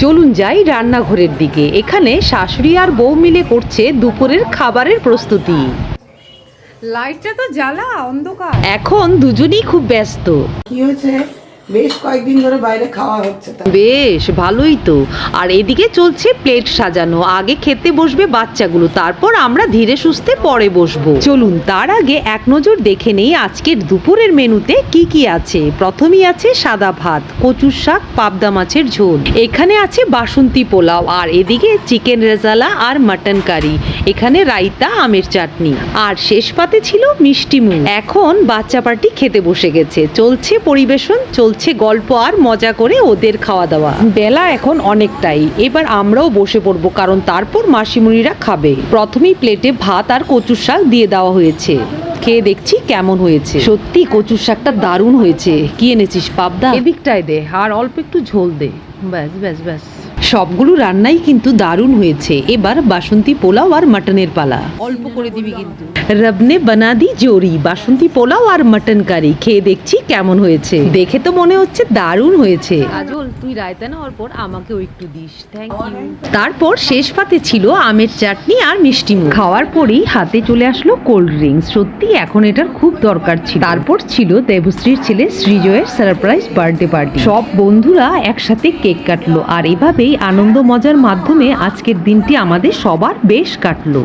চলুন যাই রান্নাঘরের দিকে। এখানে শাশুড়ি আর বউ মিলে করছে দুপুরের খাবারের প্রস্তুতি। লাইটটা তো জ্বালা, অন্ধকার। এখন দুজনেই খুব ব্যস্ত। কি হয়েছে? বেশ কয়েকদিন ধরে বাইরে খাওয়া হচ্ছে তা। বেশ ভালোই তো। আর এদিকে চলছে প্লেট সাজানো। আগে খেতে বসবে বাচ্চাগুলো, তারপর আমরা ধীরে সুস্থে পরে বসবো। চলুন তার আগে এক নজর দেখে নেই আজকের দুপুরের মেনুতে কি কি আছে। প্রথমেই আছে সাদা ভাত, কচুর শাক, পাবদা মাছের ঝোল। এখানে আছে বাসন্তী পোলাও, আর এদিকে চিকেন রেজালা আর মাটন কারি। এখানে রায়তা, আমের চাটনি, আর শেষ পাতে ছিল মিষ্টি মুখ। এখন বাচ্চা পার্টি খেতে বসে গেছে। চলছে পরিবেশন, চলছে গল্প আর মজা করে ওদের খাওয়া দাওয়া। বেলা এখন অনেকটাই, এবার আমরাও বসে পড়বো, কারণ তারপর মাসিমণিরা খাবে। প্রথমেই প্লেটে ভাত আর কচুর শাক দিয়ে দেওয়া হয়েছে। খেয়ে দেখছি কেমন হয়েছে। সত্যি কচুর শাকটা দারুণ হয়েছে। কি এনেছিস পাবদা? এদিকটায় দে, আর অল্প একটু ঝোল দে। ব্যাস ব্যাস ব্যাস। সবগুলো রান্নাই কিন্তু দারুণ হয়েছে। এবার বাসন্তী পোলাও আর মাটনের পালা। অল্প করে দিবি কিন্তু। রবনে বানা দি জোরি, বাসন্তী পোলাও আর মাটন কারি। খেয়ে দেখছি কেমন হয়েছে। দেখে তো মনে হচ্ছে দারুণ হয়েছে। কাজল, তুই রায়তা নেওয়ার পর আমাকেও একটু দিস। Thank you. তারপর শেষ পাতে ছিল আমের চাটনি আর মিষ্টি মুখ। খাওয়ার পরেই হাতে চলে আসলো কোল্ড ড্রিঙ্কস। সত্যি এখন এটার খুব দরকার ছিল। তারপর ছিল দেবশ্রীর ছেলে সৃজয়ের সারপ্রাইজ বার্থডে পার্টি। সব বন্ধুরা একসাথে কেক কাটলো, আর এভাবেই আনন্দ মজার মাধ্যমে আজকের দিনটি আমাদের সবার বেশ কাটলো।